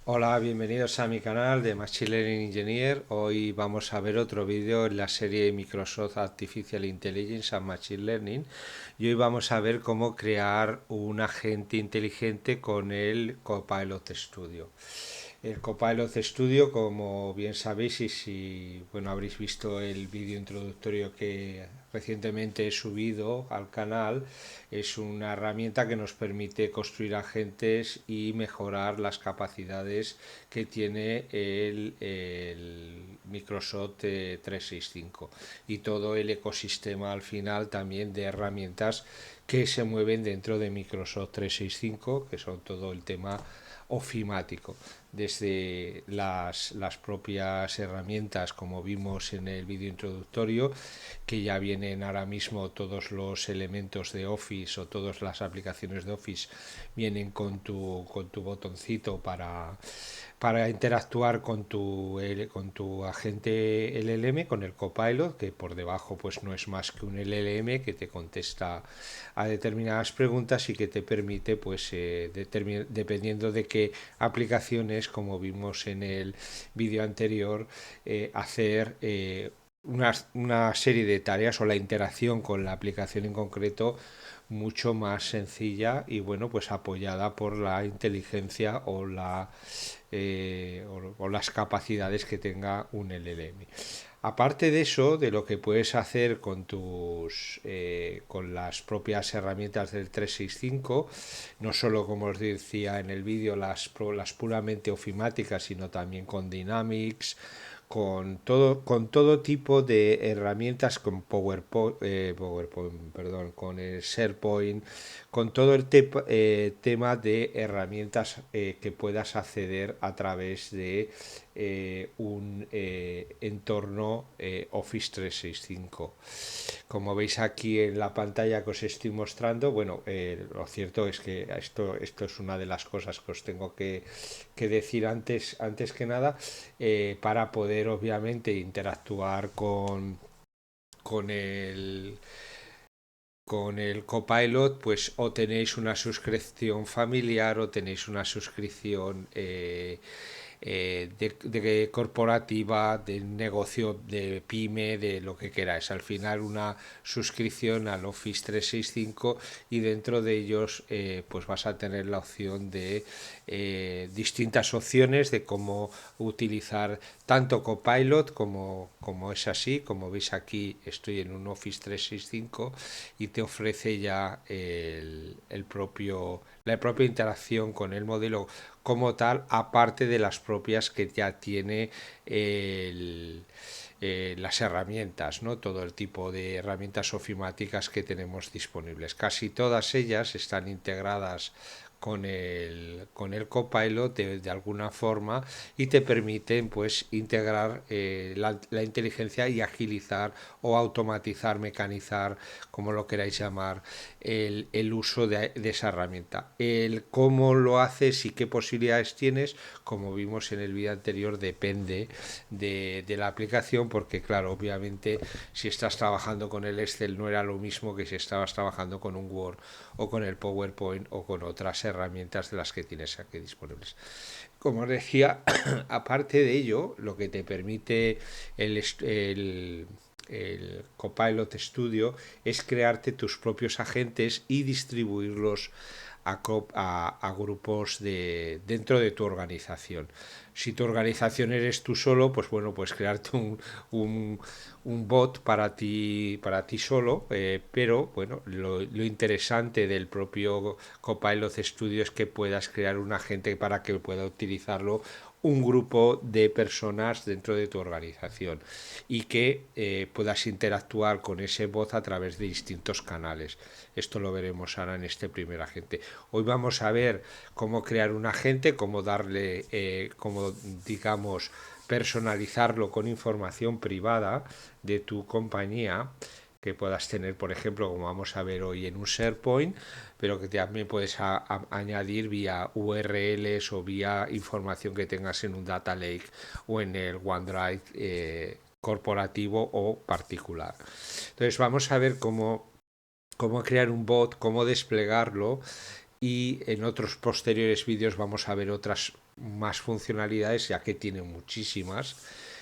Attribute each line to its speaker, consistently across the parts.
Speaker 1: Hola, bienvenidos a mi canal de Machine Learning Engineer. Hoy vamos a ver otro vídeo en la serie Microsoft Artificial Intelligence and Machine Learning. Y hoy vamos a ver cómo crear un agente inteligente con el Copilot Studio. El Copilot Studio, como bien sabéis, y si bueno, habréis visto el vídeo introductorio que recientemente he subido al canal, es una herramienta que nos permite construir agentes y mejorar las capacidades que tiene el Microsoft 365 y todo el ecosistema al final también de herramientas que se mueven dentro de Microsoft 365, que son todo el tema ofimático, desde las propias herramientas, como vimos en el vídeo introductorio, que ya vienen ahora mismo todos los elementos de Office o todas las aplicaciones de Office vienen con tu botoncito para interactuar con tu agente LLM, con el Copilot, que por debajo pues no es más que un LLM que te contesta a determinadas preguntas y que te permite, pues dependiendo de qué aplicaciones, como vimos en el vídeo anterior, hacer una serie de tareas o la interacción con la aplicación en concreto mucho más sencilla y bueno, pues apoyada por la inteligencia o las capacidades que tenga un LLM. Aparte de eso, de lo que puedes hacer con las propias herramientas del 365, no solo como os decía en el vídeo las puramente ofimáticas, sino también con Dynamics, con todo tipo de herramientas, con PowerPoint, perdón, con el SharePoint, con todo el tema de herramientas que puedas acceder a través de un entorno Office 365. Como veis aquí en la pantalla que os estoy mostrando, bueno, lo cierto es que esto es una de las cosas que os tengo que decir antes que nada, para poder obviamente interactuar con con el Copilot, pues o tenéis una suscripción familiar o tenéis una suscripción de corporativa, de negocio, de pyme, de lo que queráis. Al final una suscripción al Office 365 y dentro de ellos pues vas a tener la opción de distintas opciones de cómo utilizar tanto Copilot como es así, como veis aquí estoy en un Office 365 y te ofrece ya la propia interacción con el modelo como tal, aparte de las propias que ya tiene las herramientas, ¿no? Todo el tipo de herramientas ofimáticas que tenemos disponibles. Casi todas ellas están integradas con el Copilot de alguna forma y te permiten pues integrar la inteligencia y agilizar o automatizar, mecanizar, como lo queráis llamar, el uso de esa herramienta. El cómo lo haces y qué posibilidades tienes, como vimos en el vídeo anterior, depende de la aplicación, porque claro, obviamente si estás trabajando con el Excel no era lo mismo que si estabas trabajando con un Word o con el PowerPoint o con otras herramientas de las que tienes aquí disponibles. Como os decía, aparte de ello, lo que te permite el Copilot Studio es crearte tus propios agentes y distribuirlos a grupos dentro de tu organización. Si tu organización eres tú solo, pues bueno, pues crearte un bot para ti solo, pero bueno, lo interesante del propio Copilot Studio es que puedas crear un agente para que pueda utilizarlo un grupo de personas dentro de tu organización y que puedas interactuar con ese bot a través de distintos canales. Esto lo veremos ahora en este primer agente. Hoy vamos a ver cómo crear un agente, cómo darle, cómo digamos, personalizarlo con información privada de tu compañía que puedas tener, por ejemplo, como vamos a ver hoy en un SharePoint, pero que también puedes añadir vía URLs o vía información que tengas en un Data Lake o en el OneDrive corporativo o particular. Entonces vamos a ver cómo crear un bot, cómo desplegarlo y en otros posteriores vídeos vamos a ver otras más funcionalidades, ya que tiene muchísimas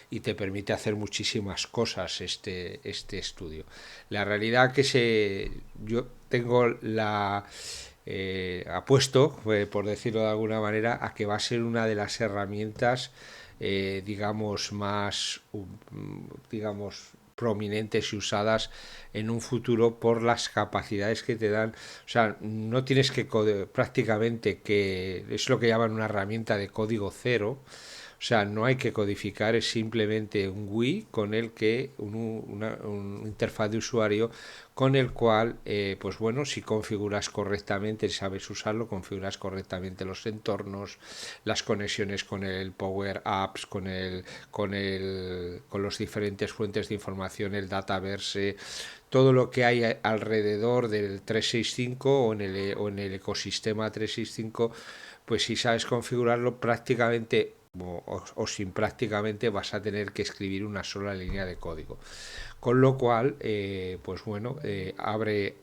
Speaker 1: y te permite hacer muchísimas cosas este estudio. La realidad yo tengo apuesto, por decirlo de alguna manera, a que va a ser una de las herramientas, digamos, más, digamos, prominentes y usadas en un futuro por las capacidades que te dan. O sea, no tienes que prácticamente, que es lo que llaman una herramienta de código cero. O sea, no hay que codificar, es simplemente un GUI con el que una interfaz de usuario con el cual, pues bueno, si configuras correctamente, si sabes usarlo, configuras correctamente los entornos, las conexiones con el Power Apps, con los diferentes fuentes de información, el Dataverse, todo lo que hay alrededor del 365 o en el ecosistema 365, pues si sabes configurarlo prácticamente o sin prácticamente vas a tener que escribir una sola línea de código. Con lo cual, pues bueno, abre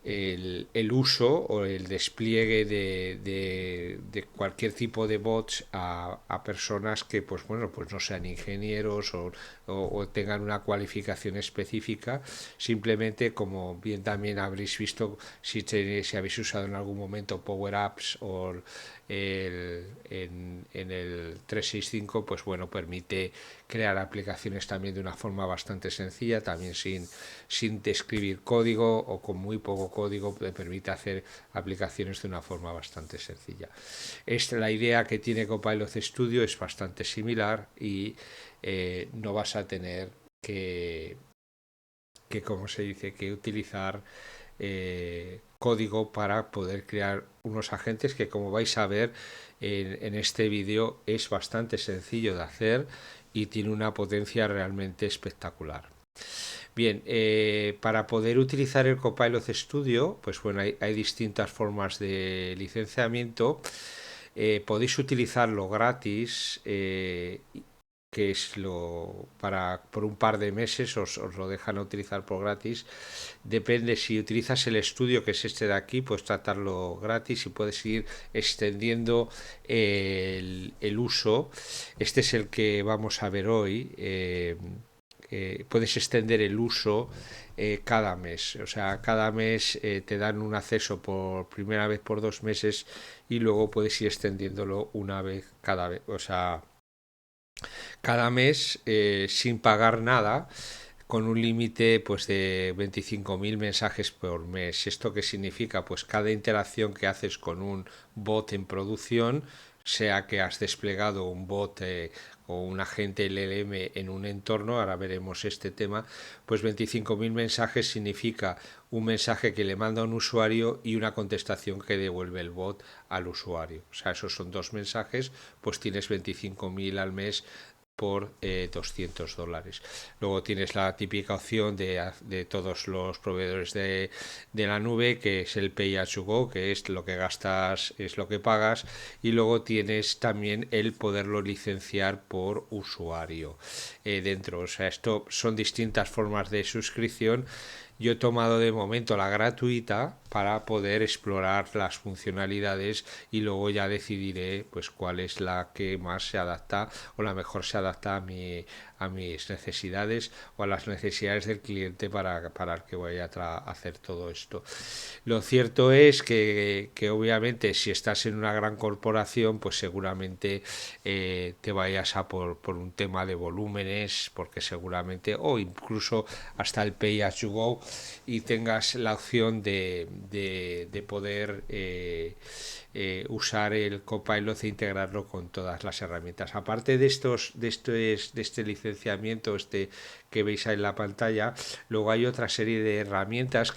Speaker 1: el uso o el despliegue de cualquier tipo de bots a personas que pues bueno pues no sean ingenieros o tengan una cualificación específica. Simplemente, como bien también habréis visto si habéis usado en algún momento Power Apps o en el 365, pues bueno, permite crear aplicaciones también de una forma bastante sencilla, también sin escribir código o con muy poco código, te permite hacer aplicaciones de una forma bastante sencilla. La idea que tiene Copilot Studio es bastante similar y no vas a tener como se dice, que utilizar código para poder crear unos agentes que, como vais a ver en este vídeo, es bastante sencillo de hacer y tiene una potencia realmente espectacular. Bien, para poder utilizar el Copilot Studio, pues bueno, hay distintas formas de licenciamiento. Podéis utilizarlo gratis, que es por un par de meses os lo dejan utilizar por gratis. Depende, si utilizas el estudio, que es este de aquí, puedes tratarlo gratis y puedes ir extendiendo el uso. Este es el que vamos a ver hoy. Puedes extender el uso cada mes. O sea, cada mes te dan un acceso por primera vez por 2 meses y luego puedes ir extendiéndolo una vez cada vez. O sea, cada mes sin pagar nada, con un límite pues de 25.000 mensajes por mes. ¿Esto qué significa? Pues cada interacción que haces con un bot en producción, sea que has desplegado un bot o un agente LLM en un entorno, ahora veremos este tema, pues 25.000 mensajes significa un mensaje que le manda a un usuario y una contestación que devuelve el bot al usuario. O sea, esos son 2 mensajes, pues tienes 25.000 al mes por $200. Luego tienes la típica opción de todos los proveedores de la nube, que es el Pay as you go, que es lo que gastas, es lo que pagas, y luego tienes también el poderlo licenciar por usuario dentro. O sea, esto son distintas formas de suscripción. Yo he tomado de momento la gratuita para poder explorar las funcionalidades y luego ya decidiré pues cuál es la que más se adapta o la mejor se adapta a mis necesidades o a las necesidades del cliente para el que voy a hacer todo esto. Lo cierto es que obviamente si estás en una gran corporación, pues seguramente te vayas a por un tema de volúmenes, porque seguramente, o incluso hasta el Pay as you go, y tengas la opción de poder usar el Copilot e integrarlo con todas las herramientas. Aparte de este licenciamiento que veis ahí en la pantalla, luego hay otra serie de herramientas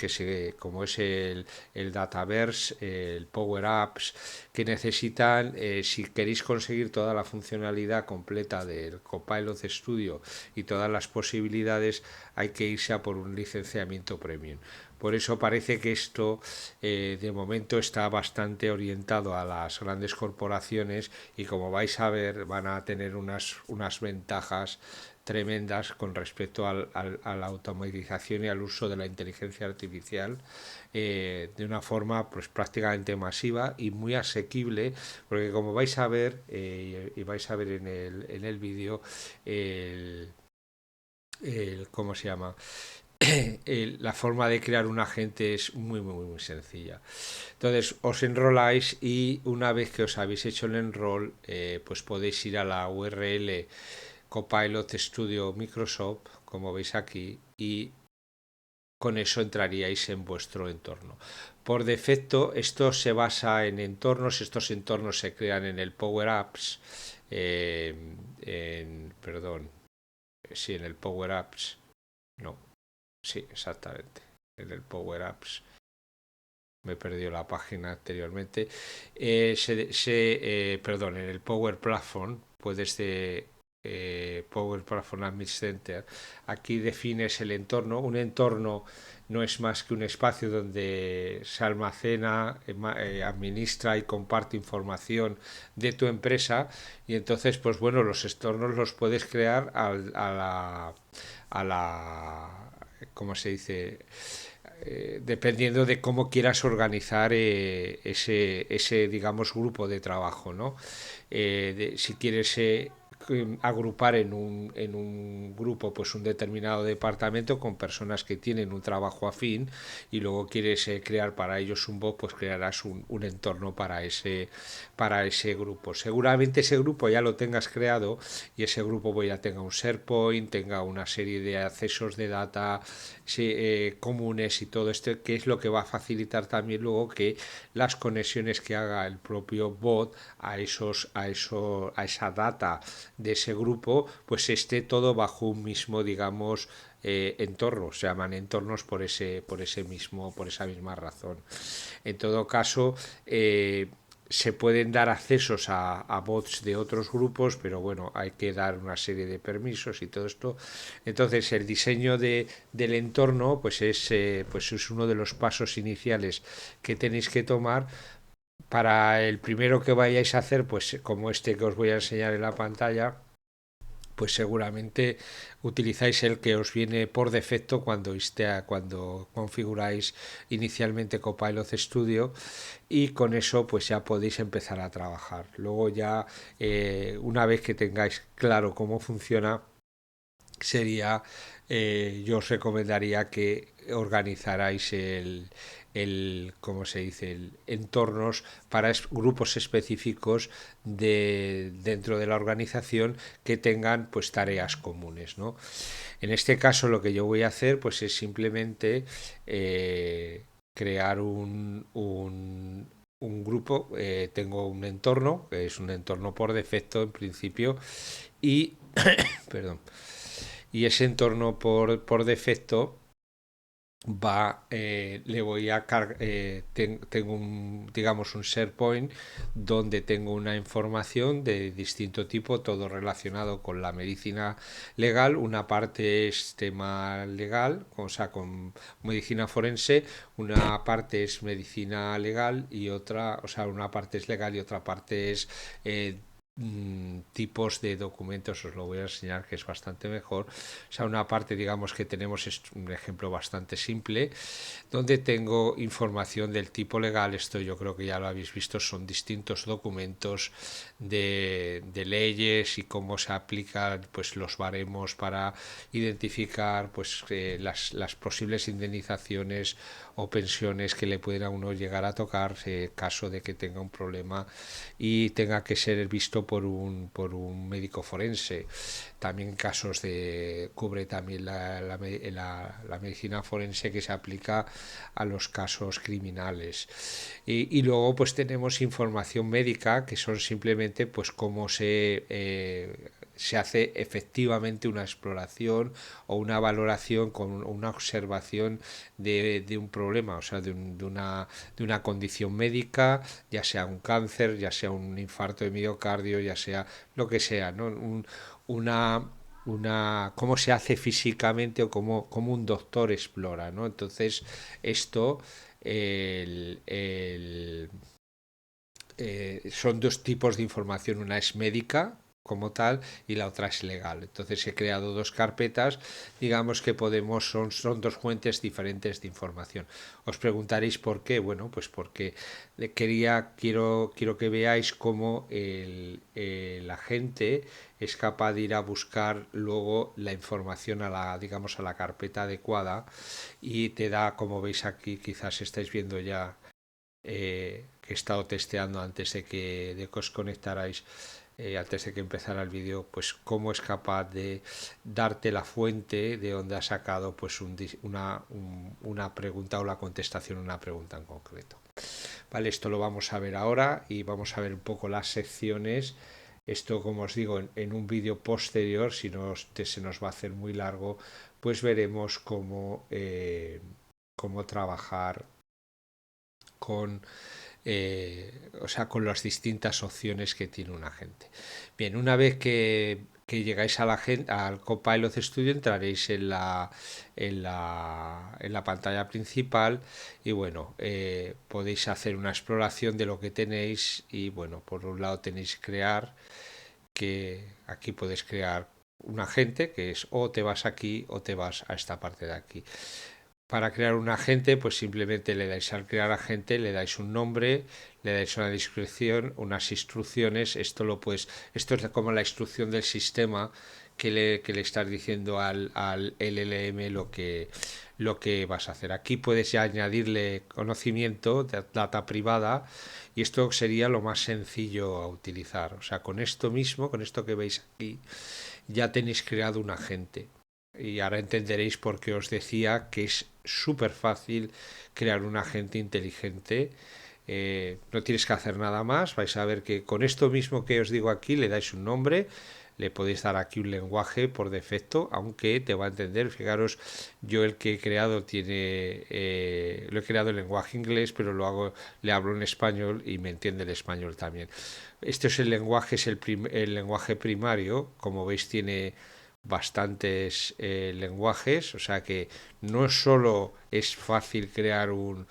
Speaker 1: como es el Dataverse, el Power Apps, que necesitan, si queréis conseguir toda la funcionalidad completa del Copilot Studio y todas las posibilidades, hay que irse a por un licenciamiento premium. Por eso parece que esto de momento está bastante orientado a las grandes corporaciones y como vais a ver van a tener unas ventajas tremendas con respecto a la automatización y al uso de la inteligencia artificial de una forma pues prácticamente masiva y muy asequible, porque como vais a ver y vais a ver en el vídeo ¿cómo se llama? La forma de crear un agente es muy sencilla. Entonces os enroláis y una vez que os habéis hecho el enroll, pues podéis ir a la URL Copilot Studio Microsoft, como veis aquí, y con eso entraríais en vuestro entorno. Por defecto, esto se basa en entornos, estos entornos se crean en el Power Apps, perdón, sí, en el Power Apps, no, sí, exactamente, en el Power Apps, me perdió la página anteriormente, perdón, en el Power Platform, puedes de Power Platform Admin Center, aquí defines el entorno, un entorno no es más que un espacio donde se almacena, administra y comparte información de tu empresa y entonces pues bueno, los entornos los puedes crear a la ¿cómo se dice? Dependiendo de cómo quieras organizar ese, digamos, grupo de trabajo, ¿no? Si quieres agrupar en un grupo pues un determinado departamento con personas que tienen un trabajo afín y luego quieres crear para ellos un bot, pues crearás un entorno para ese grupo. Seguramente ese grupo ya lo tengas creado y ese grupo pues ya tenga un SharePoint, tenga una serie de accesos de data comunes y todo esto, que es lo que va a facilitar también luego que las conexiones que haga el propio bot a esa data de ese grupo, pues esté todo bajo un mismo, digamos, entorno. Se llaman entornos por por esa misma razón. En todo caso, se pueden dar accesos a bots de otros grupos, pero bueno, hay que dar una serie de permisos y todo esto. Entonces, el diseño del entorno, pues es uno de los pasos iniciales que tenéis que tomar para el primero que vayáis a hacer, pues como este que os voy a enseñar en la pantalla, pues seguramente utilizáis el que os viene por defecto cuando configuráis inicialmente Copilot Studio y con eso pues ya podéis empezar a trabajar. Luego ya una vez que tengáis claro cómo funciona, yo os recomendaría que organizarais ¿cómo se dice? Entornos para grupos específicos dentro de la organización que tengan pues tareas comunes, ¿no? En este caso lo que yo voy a hacer pues es simplemente crear un grupo, tengo un entorno, que es un entorno por defecto en principio, y perdón, y ese entorno por defecto le voy a cargar, tengo digamos un SharePoint donde tengo una información de distinto tipo, todo relacionado con la medicina legal. Una parte es tema legal, o sea, con medicina forense, una parte es medicina legal y otra, o sea, una parte es legal y otra parte es tipos de documentos. Os lo voy a enseñar que es bastante mejor. O sea, una parte, digamos, que tenemos es un ejemplo bastante simple donde tengo información del tipo legal. Esto yo creo que ya lo habéis visto, son distintos documentos de leyes y cómo se aplican pues los baremos para identificar pues las posibles indemnizaciones o pensiones que le pueden a uno llegar a tocar en caso de que tenga un problema y tenga que ser visto por un médico forense. También casos cubre también la medicina forense que se aplica a los casos criminales. Y luego pues tenemos información médica que son simplemente pues cómo se hace efectivamente una exploración o una valoración con una observación de un problema, o sea, de una condición médica, ya sea un cáncer, ya sea un infarto de miocardio, ya sea lo que sea, ¿no? Una cómo se hace físicamente o cómo un doctor explora, ¿no? Entonces, esto, el, son dos tipos de información, una es médica como tal y la otra es legal. Entonces he creado dos carpetas, digamos que podemos, son dos fuentes diferentes de información. Os preguntaréis por qué. Bueno, pues porque quiero que veáis cómo la gente es capaz de ir a buscar luego la información a la, digamos, a la carpeta adecuada y te da, como veis aquí, quizás estáis viendo ya que he estado testeando antes de que os conectarais, antes de que empezara el vídeo, pues cómo es capaz de darte la fuente de donde ha sacado pues una pregunta o la contestación a una pregunta en concreto. Vale, esto lo vamos a ver ahora y vamos a ver un poco las secciones. Esto, como os digo, en un vídeo posterior, si no se nos va a hacer muy largo, pues veremos cómo trabajar con o sea, con las distintas opciones que tiene un agente. Bien, una vez que llegáis a al Copilot Studio, entraréis en la pantalla principal y bueno, podéis hacer una exploración de lo que tenéis y bueno, por un lado tenéis crear, que aquí podéis crear un agente que es o te vas aquí o te vas a esta parte de aquí. Para crear un agente, pues simplemente le dais al crear agente, le dais un nombre, le dais una descripción, unas instrucciones. Esto es como la instrucción del sistema que le estás diciendo al LLM lo que vas a hacer. Aquí puedes ya añadirle conocimiento, data privada, y esto sería lo más sencillo a utilizar. O sea, con esto mismo, con esto que veis aquí, ya tenéis creado un agente. Y ahora entenderéis por qué os decía que es súper fácil crear un agente inteligente. No tienes que hacer nada más. Vais a ver que con esto mismo que os digo aquí le dais un nombre. Le podéis dar aquí un lenguaje por defecto, aunque te va a entender. Fijaros, yo el que he creado lo he creado en lenguaje inglés, pero le hablo en español y me entiende el español también. Este es el lenguaje, el lenguaje primario. Como veis, tiene bastantes lenguajes, o sea que no solo es fácil crear un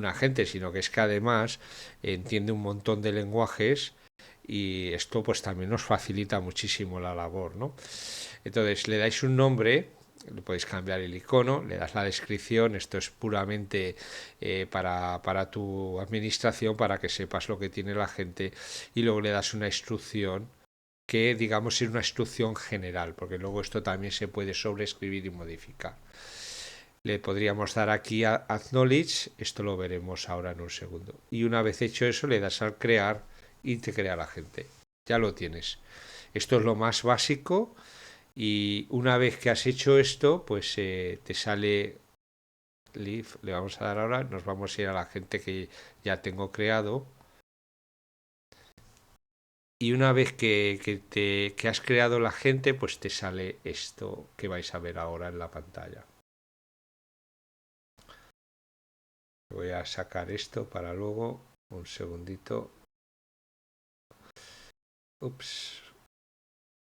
Speaker 1: agente, sino que es que además entiende un montón de lenguajes y esto pues también nos facilita muchísimo la labor, ¿no? Entonces le dais un nombre, le podéis cambiar el icono, le das la descripción, esto es puramente para tu administración, para que sepas lo que tiene la gente, y luego le das una instrucción que digamos es una instrucción general, porque luego esto también se puede sobreescribir y modificar. Le podríamos dar aquí a Acknowledge, esto lo veremos ahora en un segundo. Y una vez hecho eso, le das al crear y te crea la gente. Ya lo tienes. Esto es lo más básico y una vez que has hecho esto, pues te sale Leave, le vamos a dar ahora, nos vamos a ir a la gente que ya tengo creado. Y una vez que has creado la gente, pues te sale esto que vais a ver ahora en la pantalla. Voy a sacar esto para luego. Un segundito. Ups.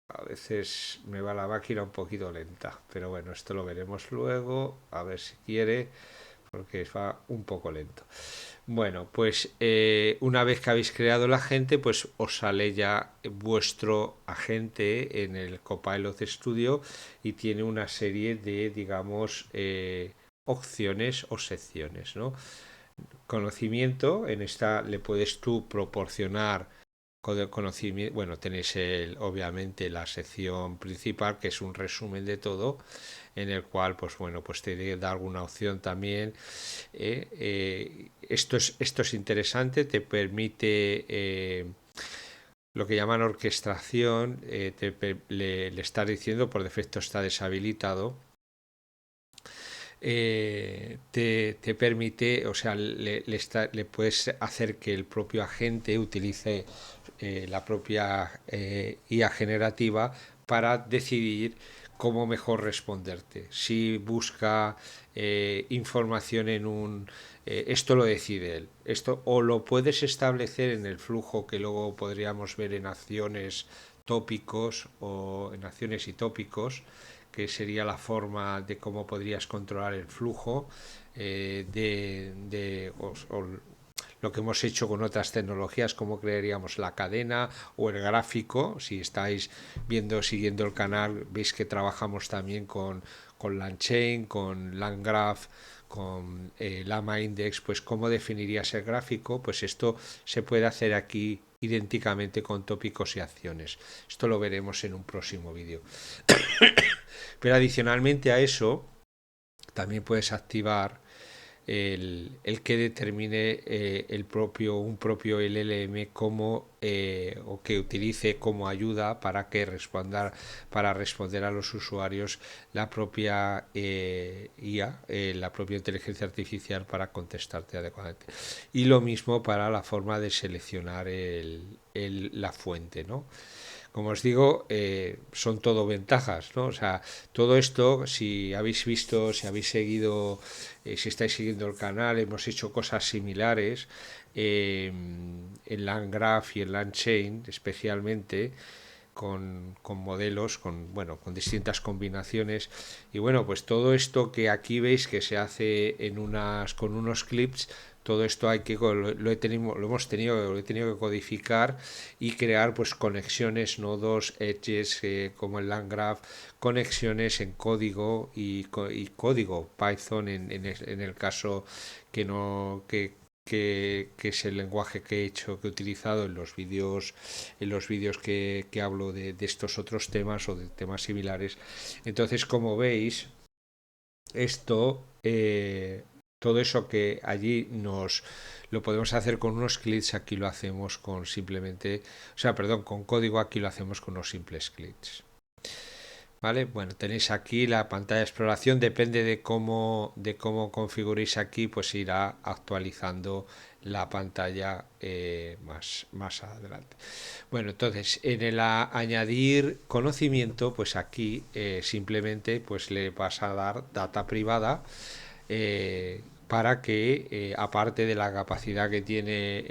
Speaker 1: A veces me va la máquina un poquito lenta. Pero bueno, esto lo veremos luego. A ver si quiere. Porque va un poco lento. Bueno, pues una vez que habéis creado el agente, pues os sale ya vuestro agente en el Copilot Studio y tiene una serie de, digamos, opciones o secciones, ¿no? Conocimiento, en esta le puedes tú proporcionar conocimiento, bueno, tenéis obviamente la sección principal, que es un resumen de todo, en el cual, pues bueno, pues te da alguna opción también. Esto es interesante, te permite lo que llaman orquestación, le está diciendo, por defecto está deshabilitado, te permite, o sea, le puedes hacer que el propio agente utilice la propia IA generativa para decidir cómo mejor responderte. Si busca información en un... esto lo decide él. Esto o lo puedes establecer en el flujo que luego podríamos ver en acciones tópicos o en acciones y tópicos, que sería la forma de cómo podrías controlar el flujo o lo que hemos hecho con otras tecnologías, cómo crearíamos la cadena o el gráfico. Si estáis siguiendo el canal, veis que trabajamos también con LangChain, con LangGraph, con Llama Index. Pues cómo definirías el gráfico, pues esto se puede hacer aquí idénticamente con tópicos y acciones. Esto lo veremos en un próximo vídeo. Pero adicionalmente a eso, también puedes activar el que determine un propio LLM como o que utilice como ayuda para responder a los usuarios la propia IA, la propia inteligencia artificial para contestarte adecuadamente. Y lo mismo para la forma de seleccionar la fuente, ¿no? Como os digo, son todo ventajas, ¿no? O sea, todo esto, si habéis visto, si habéis seguido, si estáis siguiendo el canal, hemos hecho cosas similares en LangGraph y en LangChain, especialmente con modelos, con distintas combinaciones. Y bueno, pues todo esto que aquí veis que se hace con unos clips, todo esto lo he tenido que codificar y crear pues conexiones, nodos, edges, como el LangGraph, conexiones en código y código Python en el caso que no que es el lenguaje que he utilizado en los vídeos que hablo de estos otros temas o de temas similares. Entonces, como veis, esto, todo eso que allí lo podemos hacer con unos clics, aquí lo hacemos con simplemente, o sea, perdón, con código aquí lo hacemos con unos simples clics. ¿Vale? Bueno, tenéis aquí la pantalla de exploración, depende de cómo configuréis aquí, pues irá actualizando la pantalla más adelante. Bueno, entonces en el añadir conocimiento, pues aquí simplemente pues le vas a dar data privada para que, aparte de la capacidad que tiene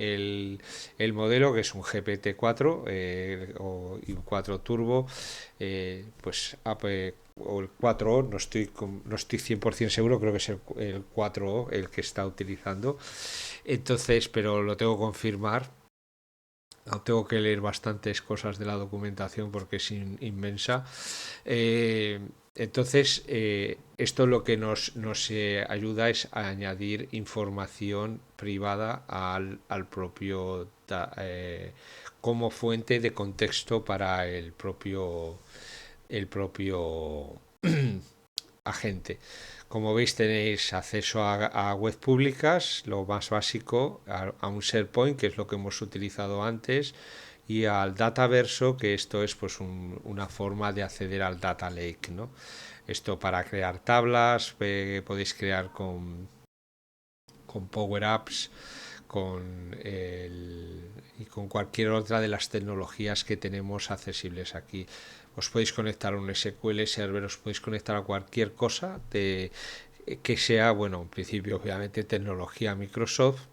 Speaker 1: el modelo, que es un GPT-4 y un 4 Turbo, pues o el 4O, no estoy 100% seguro, creo que es el 4O el que está utilizando. Entonces, pero lo tengo que confirmar. Tengo que leer bastantes cosas de la documentación porque es inmensa. Entonces, esto lo que nos ayuda es a añadir información privada al propio como fuente de contexto para el propio agente. Como veis, tenéis acceso a web públicas, lo más básico, a un SharePoint, que es lo que hemos utilizado antes, y al Dataverso, que esto es pues una forma de acceder al Data Lake, ¿no? Esto para crear tablas, podéis crear con Power Apps, y con cualquier otra de las tecnologías que tenemos accesibles aquí. Os podéis conectar a un SQL Server, os podéis conectar a cualquier cosa que sea, bueno, en principio obviamente tecnología Microsoft,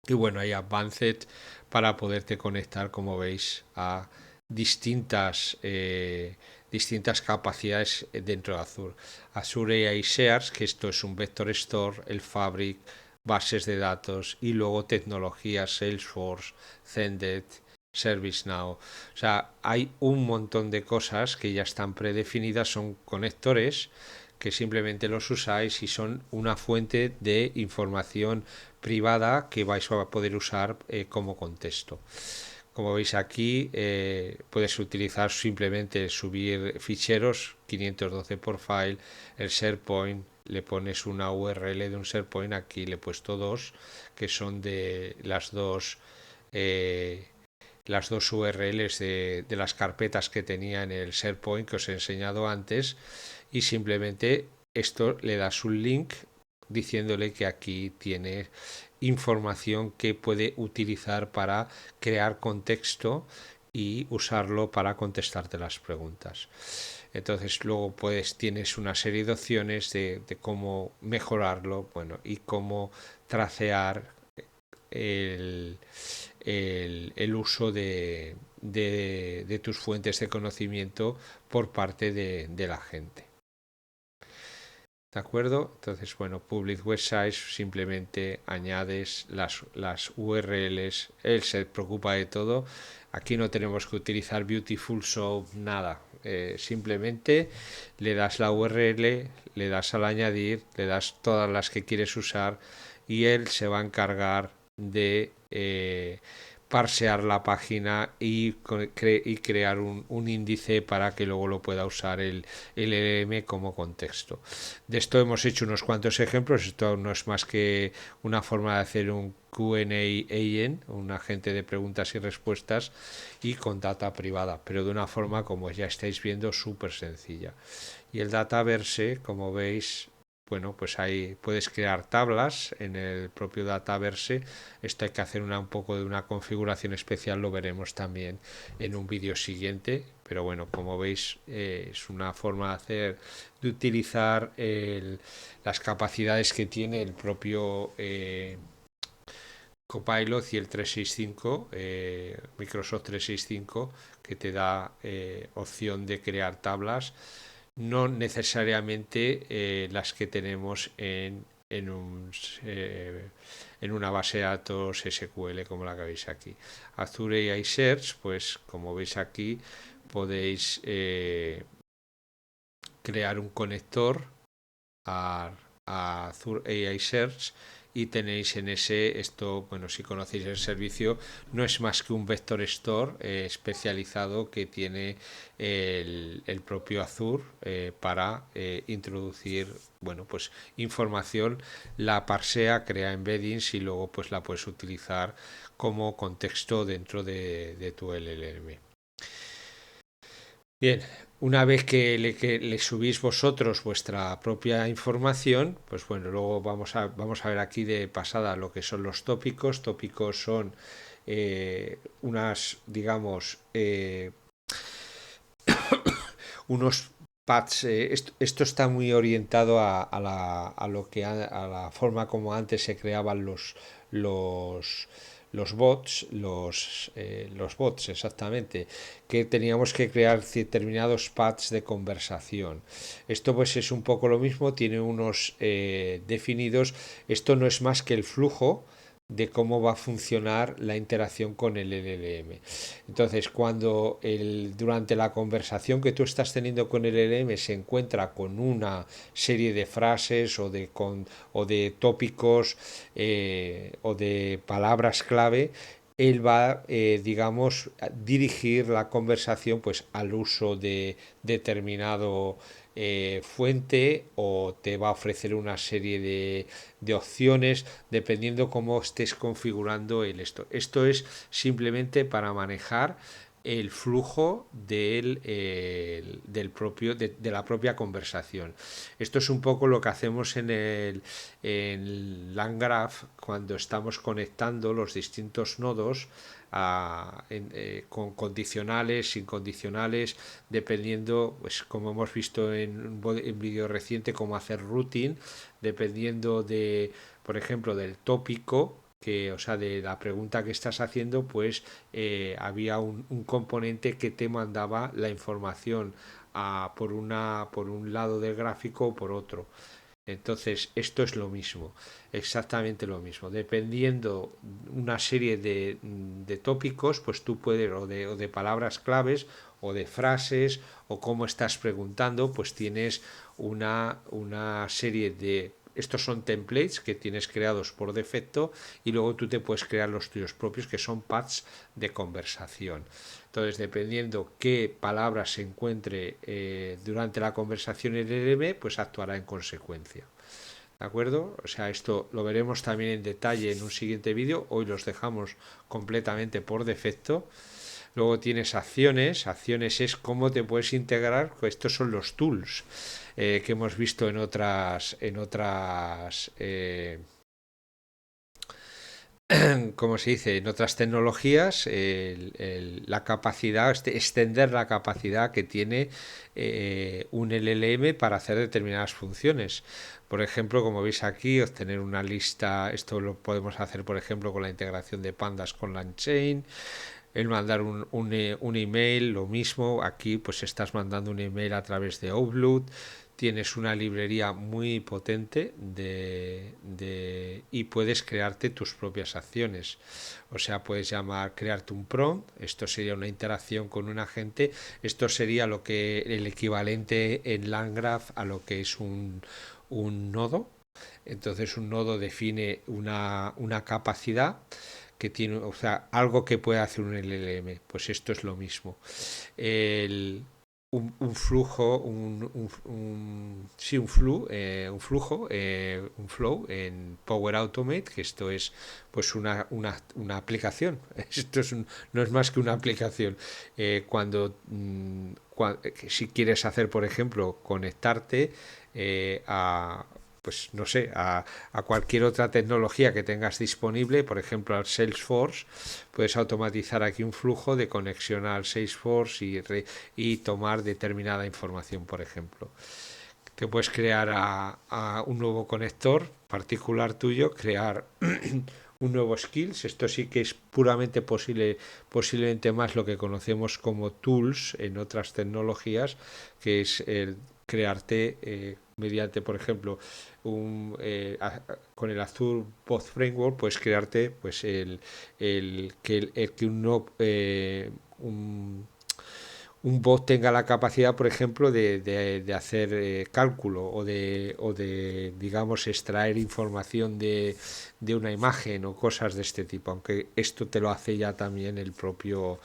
Speaker 1: y bueno, hay Advanced para poderte conectar, como veis, a distintas capacidades dentro de Azure. Azure AI Shares, que esto es un Vector Store, el Fabric, bases de datos y luego tecnologías Salesforce, Zendesk, ServiceNow. O sea, hay un montón de cosas que ya están predefinidas, son conectores que simplemente los usáis y son una fuente de información privada que vais a poder usar como contexto. Como veis aquí, puedes utilizar simplemente subir ficheros 512 por file, el SharePoint, le pones una URL de un SharePoint, aquí le he puesto dos, que son de las dos URLs de las carpetas que tenía en el SharePoint que os he enseñado antes, y simplemente esto le das un link diciéndole que aquí tiene información que puede utilizar para crear contexto y usarlo para contestarte las preguntas. Entonces luego tienes una serie de opciones de cómo mejorarlo, bueno, y cómo tracear el uso de tus fuentes de conocimiento por parte de la gente. ¿De acuerdo? Entonces, bueno, Public Websites, simplemente añades las URLs, él se preocupa de todo. Aquí no tenemos que utilizar Beautiful Soup, nada. Simplemente le das la URL, le das al añadir, le das todas las que quieres usar y él se va a encargar de parsear la página y crear un índice para que luego lo pueda usar el LLM como contexto. De esto hemos hecho unos cuantos ejemplos. Esto no es más que una forma de hacer un Q&A agent, un agente de preguntas y respuestas, y con data privada, pero de una forma, como ya estáis viendo, súper sencilla. Y el Dataverse, como veis, bueno, pues ahí puedes crear tablas en el propio Dataverse. Esto hay que hacer un poco de una configuración especial, lo veremos también en un vídeo siguiente, pero bueno, como veis, es una forma de utilizar las capacidades que tiene el propio Copilot y el 365, Microsoft 365, que te da opción de crear tablas, no necesariamente las que tenemos en una base de datos SQL como la que veis aquí. Azure AI Search, pues como veis aquí, podéis crear un conector a Azure AI Search y tenéis en esto, bueno, si conocéis el servicio, no es más que un vector store especializado que tiene el propio Azure para introducir, bueno, pues información, la parsea, crea embeddings y luego pues la puedes utilizar como contexto dentro de tu LLM. Bien, una vez que le subís vosotros vuestra propia información, pues bueno, luego vamos a ver aquí de pasada lo que son los tópicos. Tópicos son digamos, unos pads. Esto está muy orientado a la forma como antes se creaban los bots, los bots exactamente, que teníamos que crear determinados pads de conversación. Esto pues es un poco lo mismo, tiene unos definidos. Esto no es más que el flujo de cómo va a funcionar la interacción con el LLM. Entonces, cuando durante la conversación que tú estás teniendo con el LLM se encuentra con una serie de frases o de tópicos o de palabras clave, él va, digamos, a dirigir la conversación pues al uso de determinado fuente, o te va a ofrecer una serie de opciones dependiendo cómo estés configurando esto. Esto es simplemente para manejar el flujo de la propia conversación. Esto es un poco lo que hacemos en LangGraph cuando estamos conectando los distintos nodos con condicionales, sin condicionales, dependiendo, pues como hemos visto en un vídeo reciente, cómo hacer routing, dependiendo de, por ejemplo, del tópico, o sea, de la pregunta que estás haciendo, pues había un componente que te mandaba la información por un lado del gráfico o por otro. Entonces, esto es lo mismo, exactamente lo mismo. Dependiendo una serie de tópicos, pues tú puedes, o de palabras claves, o de frases, o cómo estás preguntando, pues tienes una serie de... Estos son templates que tienes creados por defecto y luego tú te puedes crear los tuyos propios, que son paths de conversación. Entonces, dependiendo qué palabra se encuentre durante la conversación en el LM, pues actuará en consecuencia. ¿De acuerdo? O sea, esto lo veremos también en detalle en un siguiente vídeo. Hoy los dejamos completamente por defecto. Luego tienes acciones. Acciones es cómo te puedes integrar. Estos son los tools que hemos visto en otras como se dice, en otras tecnologías, la capacidad, extender la capacidad que tiene un LLM para hacer determinadas funciones. Por ejemplo, como veis aquí, obtener una lista, esto lo podemos hacer, por ejemplo, con la integración de pandas con LangChain. el mandar un email, lo mismo, aquí pues estás mandando un email a través de Outlook, tienes una librería muy potente y puedes crearte tus propias acciones. O sea, puedes crearte un prompt, esto sería una interacción con un agente, esto sería lo que el equivalente en LangGraph a lo que es un nodo. Entonces un nodo define una capacidad que tiene, o sea, algo que puede hacer un LLM. Pues esto es lo mismo. El, un flujo, sí, un flujo, un flow en Power Automate, que esto es pues una aplicación. Esto no es más que una aplicación. Si quieres hacer, por ejemplo, conectarte a pues no sé, a cualquier otra tecnología que tengas disponible, por ejemplo al Salesforce, puedes automatizar aquí un flujo de conexión al Salesforce y tomar determinada información, por ejemplo. Te puedes crear a un nuevo conector particular tuyo, crear un nuevo skills, esto sí que es puramente posible, posiblemente más lo que conocemos como tools en otras tecnologías, que es el crearte mediante, por ejemplo, con el Azure Bot Framework, puedes crearte pues el que un bot tenga la capacidad, por ejemplo, de hacer cálculo digamos, extraer información de una imagen o cosas de este tipo, aunque esto te lo hace ya también el propio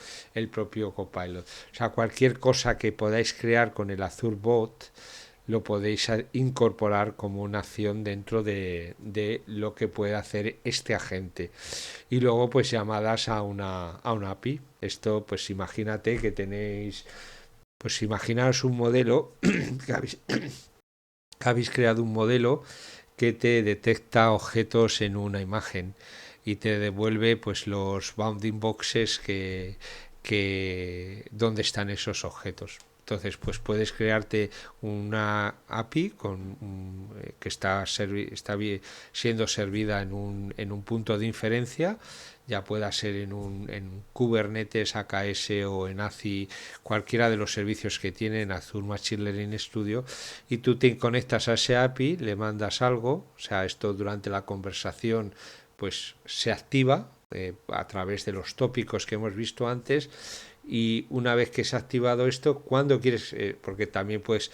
Speaker 1: Copilot. O sea, cualquier cosa que podáis crear con el Azure Bot lo podéis incorporar como una acción dentro de lo que puede hacer este agente. Y luego pues llamadas a una API. Esto pues imagínate que tenéis, pues imaginaos un modelo, que habéis creado un modelo que te detecta objetos en una imagen y te devuelve pues los bounding boxes que donde están esos objetos. Entonces, pues puedes crearte una API que está siendo servida en un punto de inferencia, ya pueda ser en Kubernetes, AKS o en ACI, cualquiera de los servicios que tiene en Azure Machine Learning Studio, y tú te conectas a ese API, le mandas algo, o sea, esto durante la conversación pues se activa a través de los tópicos que hemos visto antes, y una vez que se ha activado esto, cuando quieres, porque también puedes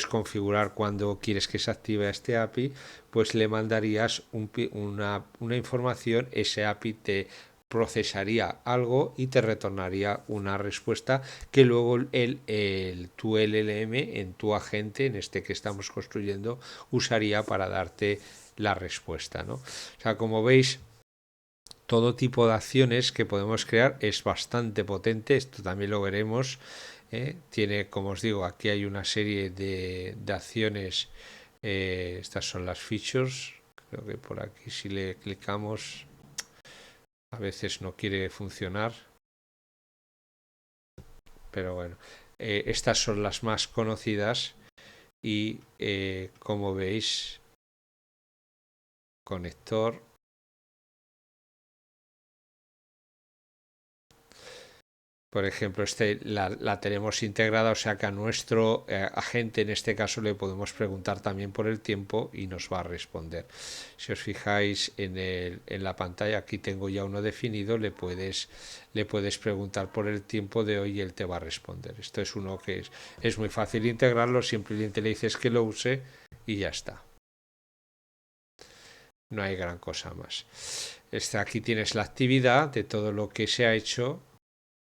Speaker 1: configurar cuando quieres que se active este API, pues le mandarías una información, ese API te procesaría algo y te retornaría una respuesta que luego tu LLM en tu agente, en este que estamos construyendo, usaría para darte la respuesta, ¿no? O sea, como veis, todo tipo de acciones que podemos crear es bastante potente, esto también lo veremos. Tiene, como os digo, aquí hay una serie de acciones, estas son las features, creo que por aquí si le clicamos a veces no quiere funcionar, pero bueno, estas son las más conocidas y como veis, conector. Por ejemplo, la tenemos integrada, o sea que a nuestro agente en este caso le podemos preguntar también por el tiempo y nos va a responder. Si os fijáis en la pantalla, aquí tengo ya uno definido, le puedes preguntar por el tiempo de hoy y él te va a responder. Esto es uno que es muy fácil integrarlo, simplemente le dices que lo use y ya está. No hay gran cosa más. Aquí tienes la actividad de todo lo que se ha hecho.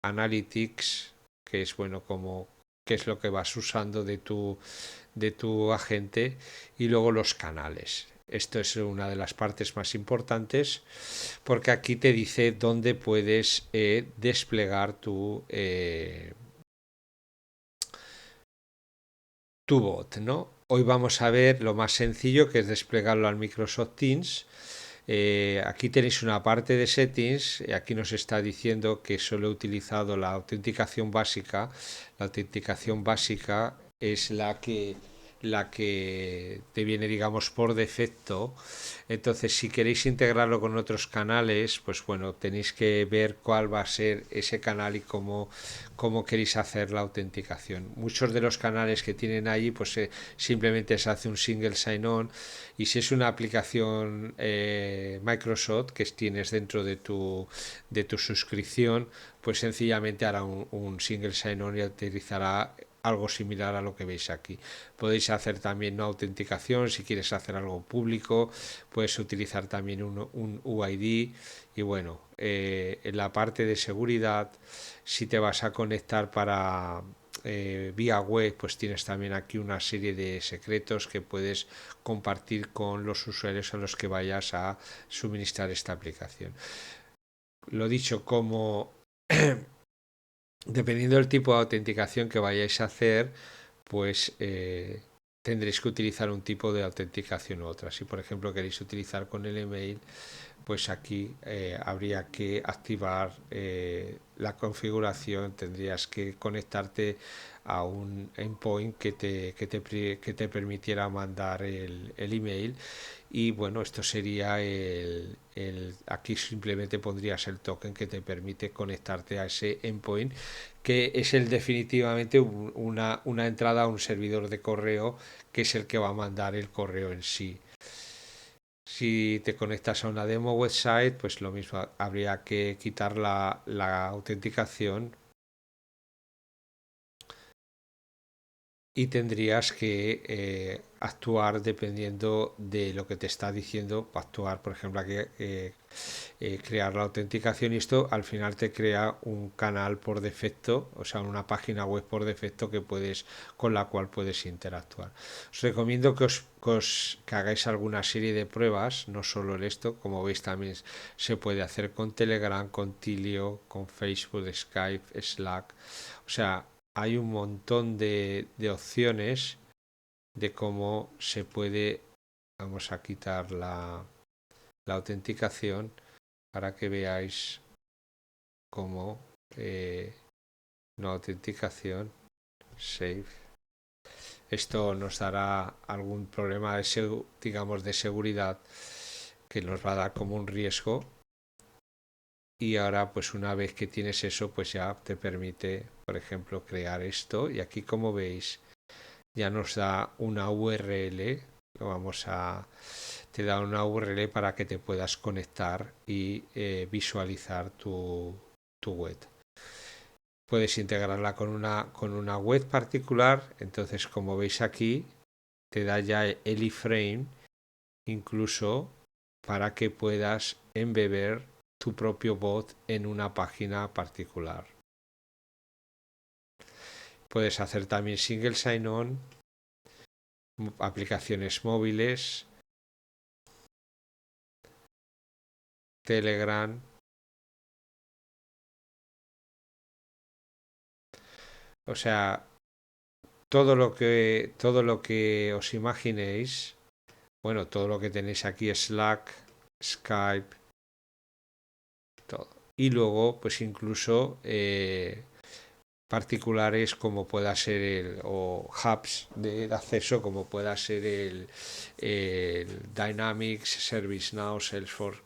Speaker 1: Analytics, que es bueno como qué es lo que vas usando de tu agente, y luego los canales. Esto es una de las partes más importantes porque aquí te dice dónde puedes desplegar tu bot, ¿no? Hoy vamos a ver lo más sencillo, que es desplegarlo al Microsoft Teams. Aquí tenéis una parte de settings, aquí nos está diciendo que solo he utilizado la autenticación básica. La autenticación básica es la que la que te viene, digamos, por defecto. Entonces, si queréis integrarlo con otros canales, pues bueno, tenéis que ver cuál va a ser ese canal y cómo queréis hacer la autenticación. Muchos de los canales que tienen allí, pues simplemente se hace un single sign-on, y si es una aplicación Microsoft que tienes dentro de tu suscripción, pues sencillamente hará un single sign-on y utilizará algo similar a lo que veis aquí. Podéis hacer también una autenticación si quieres hacer algo público, puedes utilizar también un UID. Y bueno, en la parte de seguridad, si te vas a conectar para vía web, pues tienes también aquí una serie de secretos que puedes compartir con los usuarios a los que vayas a suministrar esta aplicación. Lo dicho, como dependiendo del tipo de autenticación que vayáis a hacer, pues tendréis que utilizar un tipo de autenticación u otra. Si por ejemplo queréis utilizar con el email, pues aquí habría que activar la configuración, tendrías que conectarte a un endpoint que te permitiera mandar el email. Y bueno, esto sería aquí simplemente pondrías el token que te permite conectarte a ese endpoint, que es definitivamente una entrada a un servidor de correo, que es el que va a mandar el correo en sí. Si te conectas a una demo website, pues lo mismo, habría que quitar la autenticación y tendrías que actuar dependiendo de lo que te está diciendo. Actuar, por ejemplo, aquí crear la autenticación, y esto al final te crea un canal por defecto, o sea, una página web por defecto con la cual puedes interactuar. Os recomiendo que hagáis alguna serie de pruebas, no solo esto, como veis también se puede hacer con Telegram, con Twilio, con Facebook, Skype, Slack. O sea, hay un montón de opciones de cómo se puede. Vamos a quitar la autenticación para que veáis cómo una autenticación safe. Esto nos dará algún problema digamos, de seguridad, que nos va a dar como un riesgo. Y ahora, pues una vez que tienes eso, pues ya te permite, por ejemplo, crear esto. Y aquí, como veis, ya nos da una URL. Te da una URL para que te puedas conectar y visualizar tu web. Puedes integrarla con una web particular. Entonces, como veis aquí, te da ya el iframe incluso para que puedas embeber tu propio bot en una página particular. Puedes hacer también single sign-on, aplicaciones móviles, Telegram. O sea, todo lo que os imaginéis. Bueno, todo lo que tenéis aquí, Slack, Skype, todo. Y luego, pues incluso particulares como pueda ser o hubs de acceso como pueda ser el Dynamics, ServiceNow, Salesforce.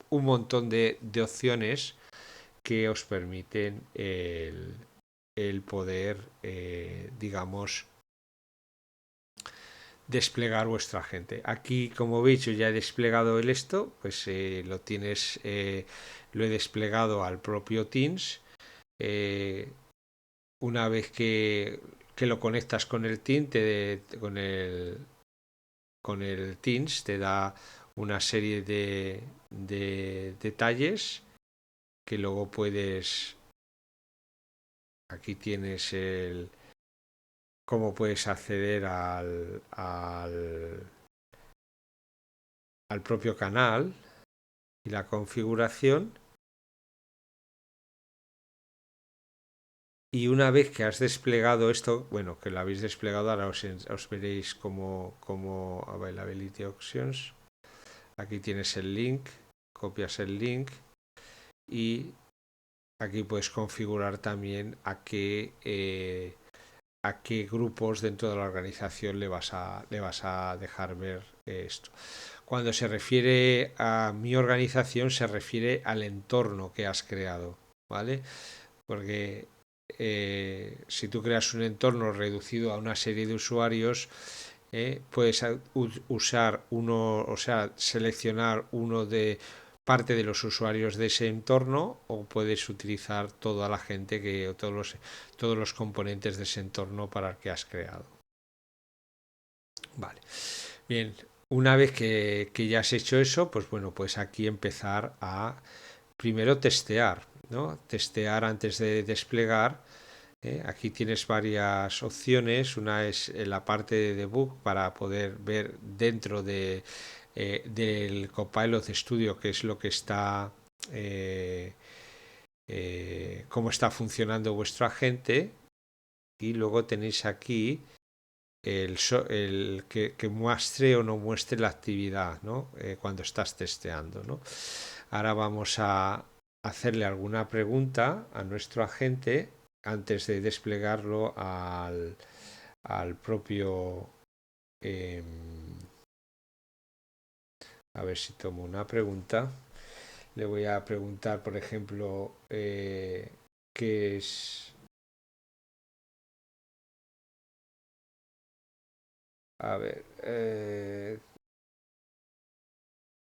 Speaker 1: Un montón de opciones que os permiten el poder, digamos, desplegar vuestra gente. Aquí, como veis, yo ya he desplegado pues lo he desplegado al propio Teams. Una vez que lo conectas con el Teams, con el Teams te da una serie de detalles que luego puedes. Aquí tienes cómo puedes acceder al propio canal y la configuración. Y una vez que has desplegado esto, bueno, que lo habéis desplegado, ahora os veréis como Availability Options. Aquí tienes el link, copias el link y aquí puedes configurar también a qué grupos dentro de la organización le vas a dejar ver esto. Cuando se refiere a mi organización, se refiere al entorno que has creado, ¿vale? Porque si tú creas un entorno reducido a una serie de usuarios, puedes usar uno, o sea, seleccionar uno de parte de los usuarios de ese entorno, o puedes utilizar toda la gente que, o todos los componentes de ese entorno para el que has creado. Vale. Bien, una vez que ya has hecho eso, pues bueno, pues aquí empezar a primero testear, ¿no? Testear antes de desplegar. Aquí tienes varias opciones. Una es la parte de debug para poder ver dentro del Copilot Studio qué es lo que está, cómo está funcionando vuestro agente. Y luego tenéis aquí el que muestre o no muestre la actividad, ¿no? Cuando estás testeando, ¿no? Ahora vamos a hacerle alguna pregunta a nuestro agente antes de desplegarlo al propio... Eh, a ver si tomo una pregunta. Le voy a preguntar, por ejemplo, qué es... A ver,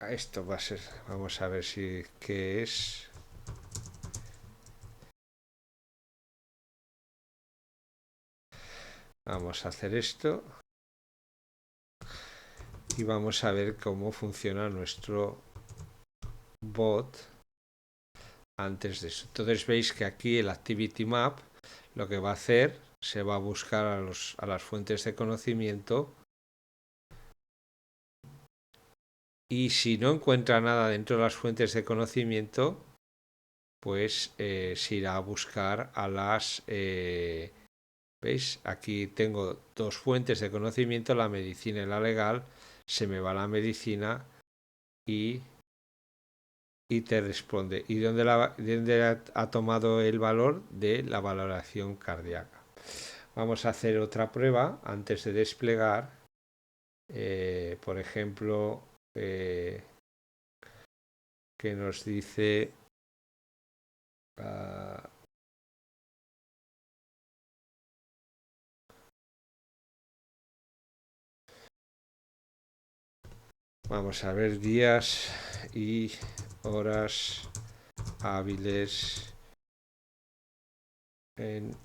Speaker 1: esto va a ser... Vamos a ver si qué es... Vamos a hacer esto y vamos a ver cómo funciona nuestro bot antes de eso. Entonces veis que aquí el Activity Map lo que va a hacer, se va a buscar a las fuentes de conocimiento, y si no encuentra nada dentro de las fuentes de conocimiento, pues se irá a buscar a las... ¿veis? Aquí tengo dos fuentes de conocimiento, la medicina y la legal. Se me va la medicina y te responde. ¿Y dónde ha tomado el valor de la valoración cardíaca? Vamos a hacer otra prueba antes de desplegar. Por ejemplo, que nos dice... vamos a ver días y horas hábiles en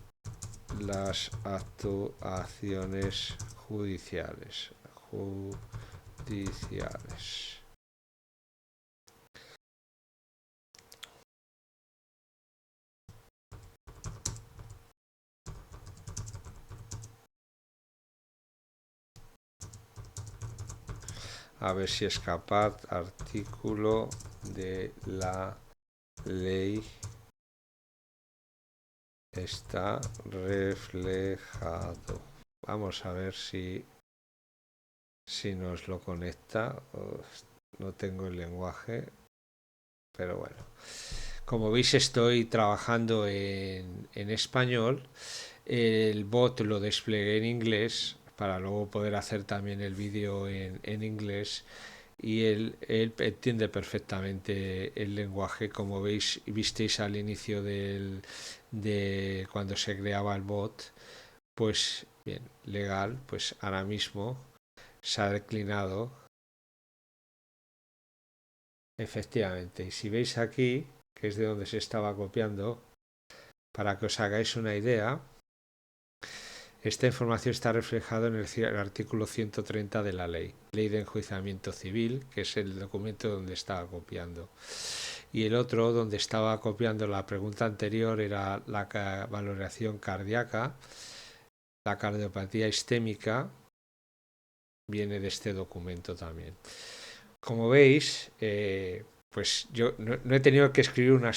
Speaker 1: las actuaciones judiciales. A ver si es capaz. Artículo de la ley está reflejado. Vamos a ver si nos lo conecta. No tengo el lenguaje, pero bueno. Como veis, estoy trabajando en español. El bot lo desplegué en inglés para luego poder hacer también el vídeo en inglés, y él entiende perfectamente el lenguaje. Como visteis al inicio de cuando se creaba el bot, pues bien, legal, pues ahora mismo se ha declinado efectivamente. Y si veis aquí, que es de donde se estaba copiando, para que os hagáis una idea, esta información está reflejada en el artículo 130 de la ley de enjuiciamiento civil, que es el documento donde estaba copiando. Y el otro, donde estaba copiando la pregunta anterior, era la valoración cardíaca. La cardiopatía isquémica viene de este documento también. Como veis, pues yo no he tenido que escribir una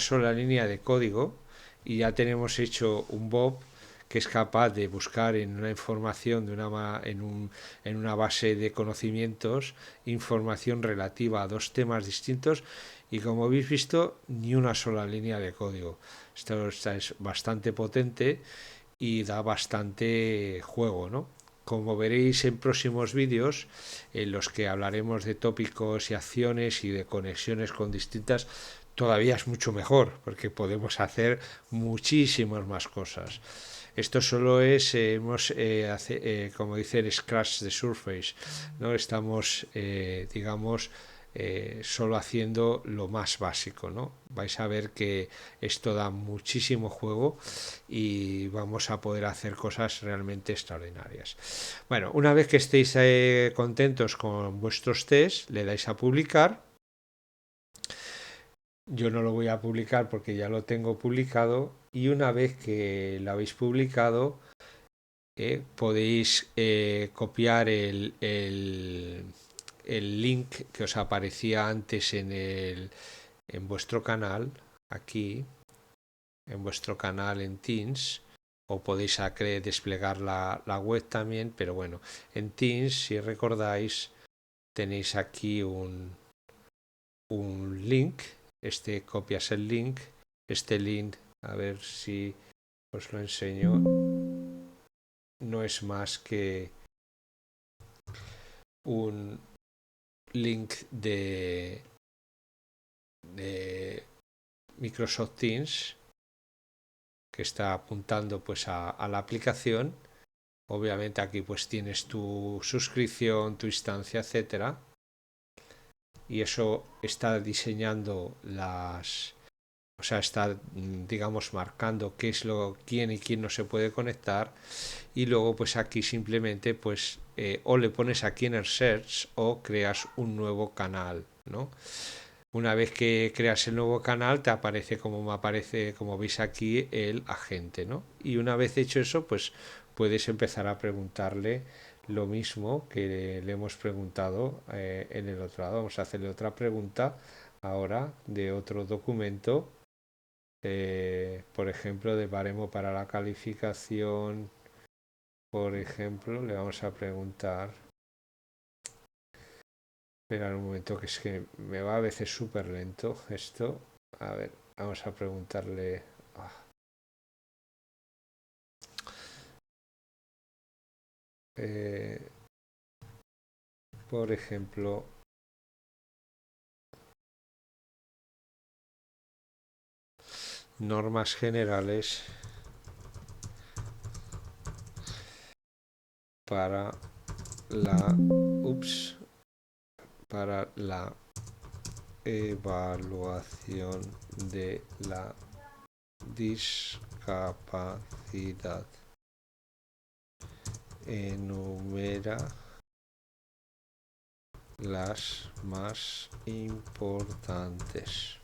Speaker 1: sola línea de código, y ya tenemos hecho un bot que es capaz de buscar en una información en una base de conocimientos información relativa a dos temas distintos, y como habéis visto, ni una sola línea de código. Esto es bastante potente, y da bastante juego, ¿no? Como veréis en próximos vídeos, en los que hablaremos de tópicos y acciones y de conexiones con distintas, todavía es mucho mejor, porque podemos hacer muchísimas más cosas. Esto solo es, como dicen, scratch the surface, ¿no? Estamos, digamos, solo haciendo lo más básico, ¿no? Vais a ver que esto da muchísimo juego y vamos a poder hacer cosas realmente extraordinarias. Bueno, una vez que estéis contentos con vuestros tests, le dais a publicar. Yo no lo voy a publicar porque ya lo tengo publicado, y una vez que lo habéis publicado, podéis copiar el link que os aparecía antes en vuestro canal, aquí, en vuestro canal en Teams, o podéis desplegar la web también, pero bueno, en Teams, si recordáis, tenéis aquí un link, copias el link, este link, a ver si os lo enseño, no es más que un link de Microsoft Teams que está apuntando pues a la aplicación. Obviamente aquí pues tienes tu suscripción, tu instancia, etcétera, y eso está diseñando o sea, está, digamos, marcando quién y quién no se puede conectar, y luego pues aquí simplemente pues o le pones aquí en el search o creas un nuevo canal, ¿no? Una vez que creas el nuevo canal te aparece, como me aparece, como veis aquí, el agente, ¿no? Y una vez hecho eso, pues puedes empezar a preguntarle lo mismo que le hemos preguntado en el otro lado. Vamos a hacerle otra pregunta ahora de otro documento, por ejemplo, de baremo para la calificación. Por ejemplo, le vamos a preguntar. Espera un momento, que es que me va a veces súper lento esto. A ver, vamos a preguntarle. ah, eh, por ejemplo, normas generales para la, para la evaluación de la discapacidad. Enumera las más importantes.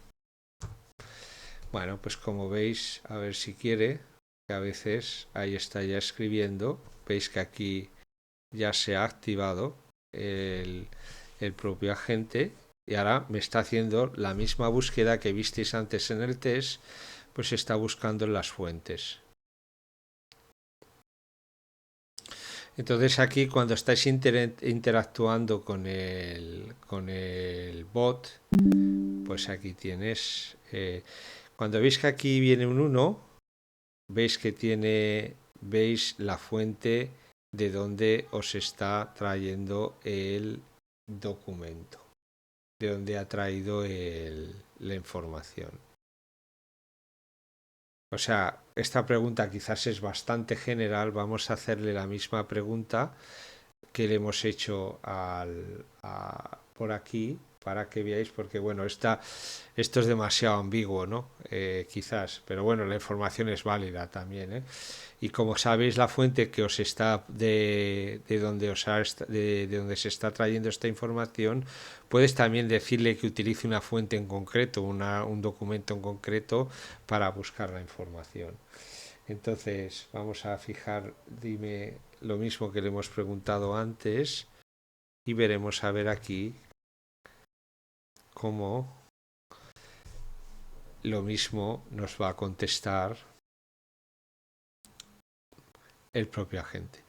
Speaker 1: Bueno, pues como veis, a ver si quiere, que a veces ahí está ya escribiendo. Veis que aquí ya se ha activado el propio agente, y ahora me está haciendo la misma búsqueda que visteis antes en el test, pues está buscando en las fuentes. Entonces aquí, cuando estáis interactuando con el bot, pues aquí tienes, cuando veis que aquí viene un 1, veis que veis la fuente de donde os está trayendo el documento, de donde ha traído la información. O sea, esta pregunta quizás es bastante general. Vamos a hacerle la misma pregunta que le hemos hecho por aquí, para que veáis, porque bueno, esto es demasiado ambiguo, ¿no? Quizás, pero bueno, la información es válida también, ¿eh? Y como sabéis la fuente que os está de donde de donde se está trayendo esta información, puedes también decirle que utilice una fuente en concreto, un documento en concreto para buscar la información. Entonces vamos a fijar, dime lo mismo que le hemos preguntado antes, y veremos a ver aquí cómo lo mismo nos va a contestar el propio agente.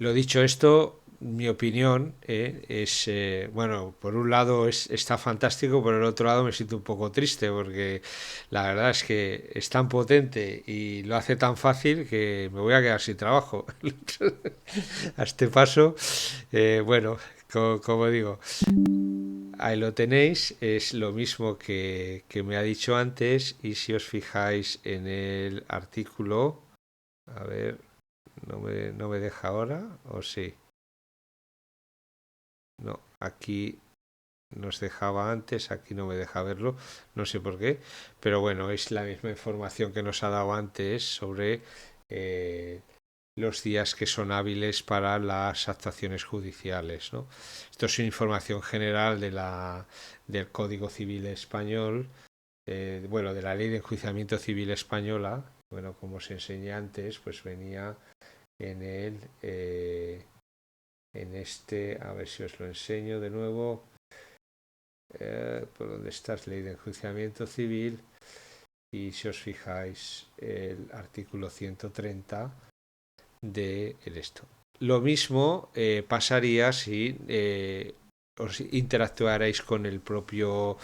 Speaker 1: Lo dicho esto, mi opinión, es, bueno, por un lado está fantástico, por el otro lado me siento un poco triste porque la verdad es que es tan potente y lo hace tan fácil que me voy a quedar sin trabajo. A este paso, bueno, como digo, ahí lo tenéis, es lo mismo que me ha dicho antes y si os fijáis en el artículo, a ver, no me deja ahora, o sí, no, aquí nos dejaba antes, aquí no me deja verlo, no sé por qué, pero bueno, es la misma información que nos ha dado antes sobre eh, los días que son hábiles para las actuaciones judiciales, ¿no? Esto es información general del Código Civil Español, bueno, de la Ley de Enjuiciamiento Civil Española, bueno, como os enseñé antes, pues venía en el, en este, a ver si os lo enseño de nuevo, por donde está Ley de Enjuiciamiento Civil, y si os fijáis, el artículo 130 de esto. Lo mismo pasaría si os interactuarais con el propio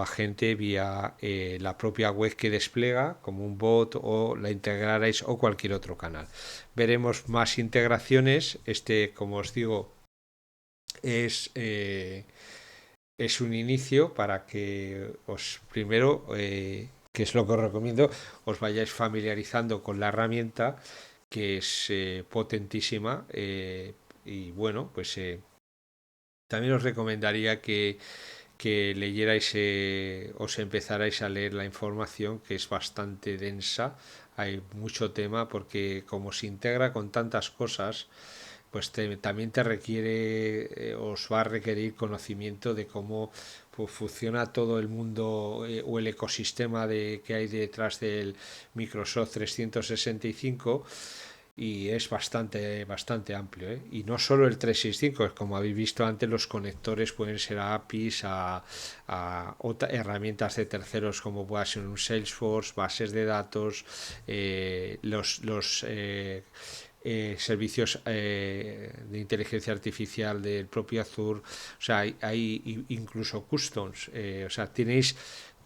Speaker 1: agente vía la propia web que despliega, como un bot, o la integrarais o cualquier otro canal. Veremos más integraciones. Este, como os digo, es, eh, es un inicio para que os primero, que es lo que os recomiendo, os vayáis familiarizando con la herramienta que es potentísima y bueno, pues también os recomendaría que leyerais, os empezarais a leer la información que es bastante densa, hay mucho tema porque como se integra con tantas cosas, pues también te requiere, os va a requerir conocimiento de cómo pues, funciona todo el mundo o el ecosistema que hay detrás del Microsoft 365 y es bastante amplio, ¿eh? Y no solo el 365, como habéis visto antes, los conectores pueden ser a APIs, a herramientas de terceros como pueda ser un Salesforce, bases de datos, servicios de inteligencia artificial del propio Azure, o sea, hay incluso customs, o sea, tenéis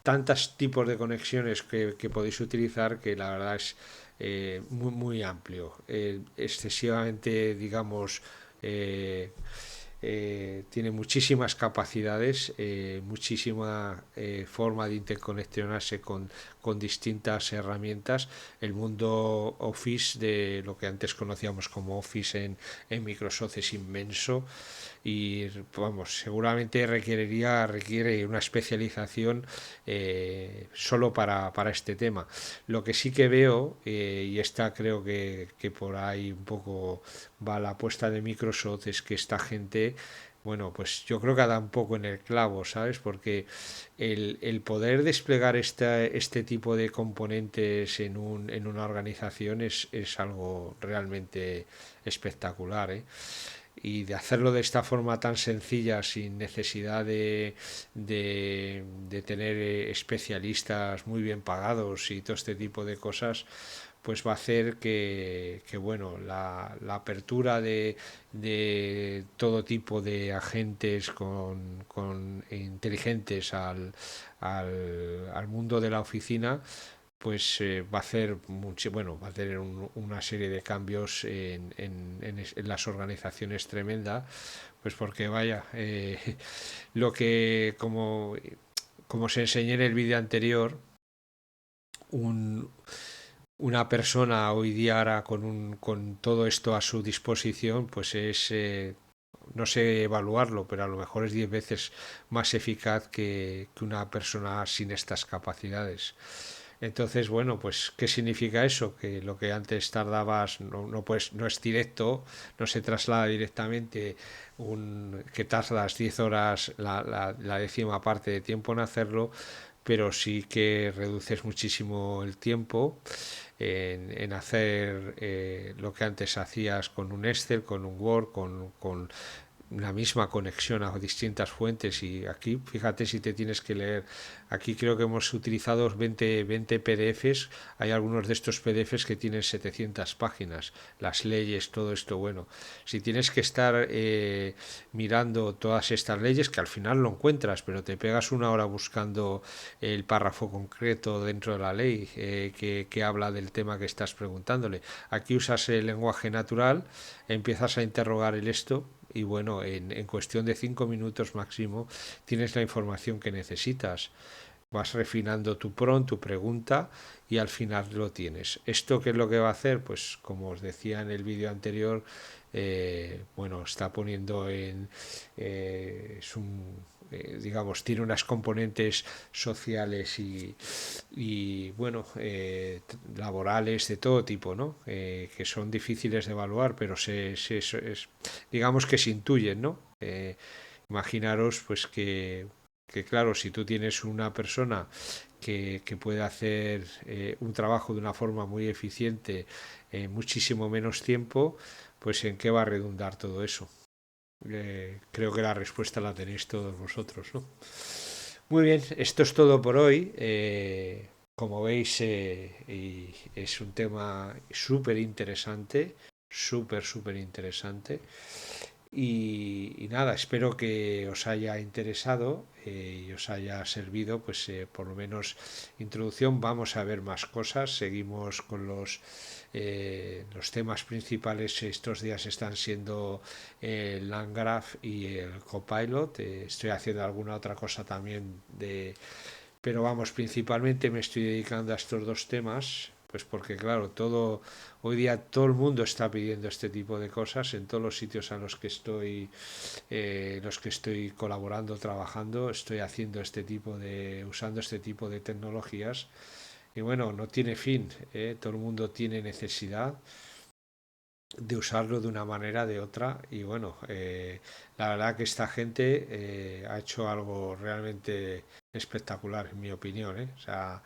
Speaker 1: tantos tipos de conexiones que podéis utilizar que la verdad es muy amplio, excesivamente, digamos, eh, tiene muchísimas capacidades, muchísima forma de interconexionarse con distintas herramientas. El mundo Office, de lo que antes conocíamos como Office en Microsoft, es inmenso y vamos, seguramente requiere una especialización solo para este tema. Lo que sí que veo, y está creo que por ahí un poco va la apuesta de Microsoft, es que esta gente, bueno, pues yo creo que da un poco en el clavo, ¿sabes? Porque el poder desplegar este tipo de componentes en una organización es algo realmente espectacular, ¿eh? Y de hacerlo de esta forma tan sencilla, sin necesidad de tener especialistas muy bien pagados y todo este tipo de cosas, pues va a hacer que bueno, la apertura de todo tipo de agentes con inteligentes al mundo de la oficina pues va a hacer mucho, bueno, va a tener una serie de cambios en las organizaciones tremenda, pues porque vaya, lo que como se enseñé en el vídeo anterior, un, una persona hoy día ahora con todo esto a su disposición, pues es, no sé evaluarlo, pero a lo mejor es 10 veces más eficaz que una persona sin estas capacidades. Entonces, bueno, pues, ¿qué significa eso? Que lo que antes tardabas pues, no es directo, no se traslada directamente, que tardas 10 horas la décima parte de tiempo en hacerlo, pero sí que reduces muchísimo el tiempo en hacer lo que antes hacías con un Excel, con un Word, con la misma conexión a distintas fuentes. Y aquí, fíjate si te tienes que leer, aquí creo que hemos utilizado 20 PDFs, hay algunos de estos PDFs que tienen 700 páginas, las leyes, todo esto, bueno, si tienes que estar mirando todas estas leyes, que al final lo encuentras, pero te pegas una hora buscando el párrafo concreto dentro de la ley que habla del tema que estás preguntándole. Aquí usas el lenguaje natural, empiezas a interrogar el esto y bueno, en cuestión de 5 minutos máximo tienes la información que necesitas. Vas refinando tu prompt, tu pregunta y al final lo tienes. ¿Esto qué es lo que va a hacer? Pues como os decía en el vídeo anterior, bueno, está poniendo es un, digamos, tiene unas componentes sociales y bueno, laborales de todo tipo, ¿no? Que son difíciles de evaluar, pero digamos que se intuyen, ¿no? Imaginaros pues que claro, si tú tienes una persona que puede hacer un trabajo de una forma muy eficiente en muchísimo menos tiempo, pues ¿en qué va a redundar todo eso? Creo que la respuesta la tenéis todos vosotros, ¿no? Muy bien, esto es todo por hoy. Como veis, es un tema súper interesante, súper interesante. Y nada, espero que os haya interesado y os haya servido, pues por lo menos introducción. Vamos a ver más cosas. Seguimos con los temas principales. Estos días están siendo el Landgraph y el Copilot. Estoy haciendo alguna otra cosa también pero vamos, principalmente me estoy dedicando a estos dos temas, pues porque claro, hoy día todo el mundo está pidiendo este tipo de cosas en todos los sitios en los que estoy colaborando, trabajando, estoy haciendo usando este tipo de tecnologías y bueno, no tiene fin, todo el mundo tiene necesidad de usarlo de una manera de otra y bueno, la verdad que esta gente ha hecho algo realmente espectacular en mi opinión, ¿eh? O sea,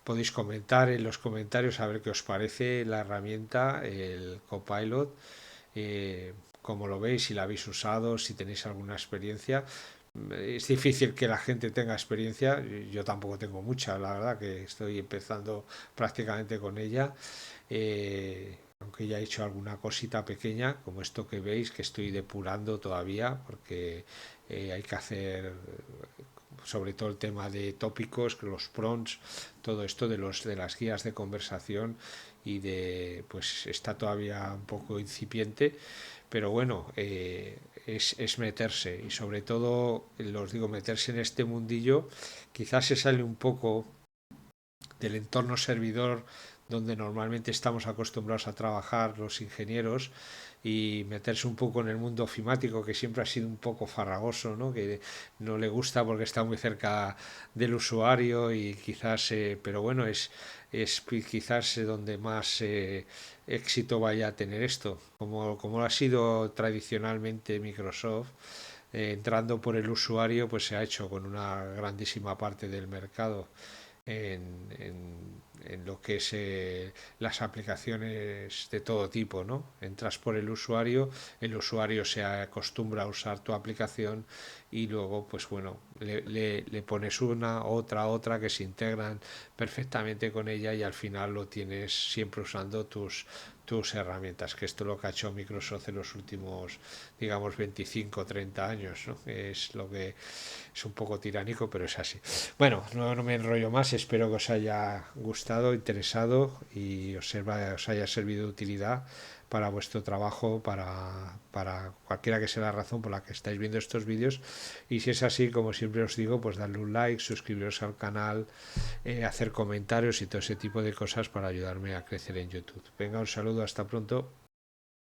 Speaker 1: podéis comentar en los comentarios a ver qué os parece la herramienta, el Copilot, cómo lo veis, si la habéis usado, si tenéis alguna experiencia. Es difícil que la gente tenga experiencia, yo tampoco tengo mucha, la verdad que estoy empezando prácticamente con ella, aunque ya he hecho alguna cosita pequeña, como esto que veis, que estoy depurando todavía, porque hay que hacer sobre todo el tema de tópicos, los prompts, todo esto de las guías de conversación y pues está todavía un poco incipiente, pero bueno, es meterse y sobre todo, os digo, meterse en este mundillo, quizás se sale un poco del entorno servidor donde normalmente estamos acostumbrados a trabajar los ingenieros y meterse un poco en el mundo ofimático que siempre ha sido un poco farragoso, ¿no? Que no le gusta porque está muy cerca del usuario y quizás, pero bueno, es quizás donde más éxito vaya a tener esto, como ha sido tradicionalmente Microsoft. Entrando por el usuario, pues se ha hecho con una grandísima parte del mercado en lo que es las aplicaciones de todo tipo, ¿no? Entras por el usuario se acostumbra a usar tu aplicación y luego, pues bueno, le pones una, otra que se integran perfectamente con ella y al final lo tienes siempre usando tus herramientas, que esto es lo que ha hecho Microsoft en los últimos, digamos, 25 o 30 años, ¿no? Es lo que es un poco tiránico, pero es así. Bueno, no me enrollo más, espero que os haya gustado, interesado y os haya servido de utilidad para vuestro trabajo, para cualquiera que sea la razón por la que estáis viendo estos vídeos. Y si es así, como siempre os digo, pues darle un like, suscribiros al canal, hacer comentarios y todo ese tipo de cosas para ayudarme a crecer en YouTube. Venga, un saludo, hasta pronto.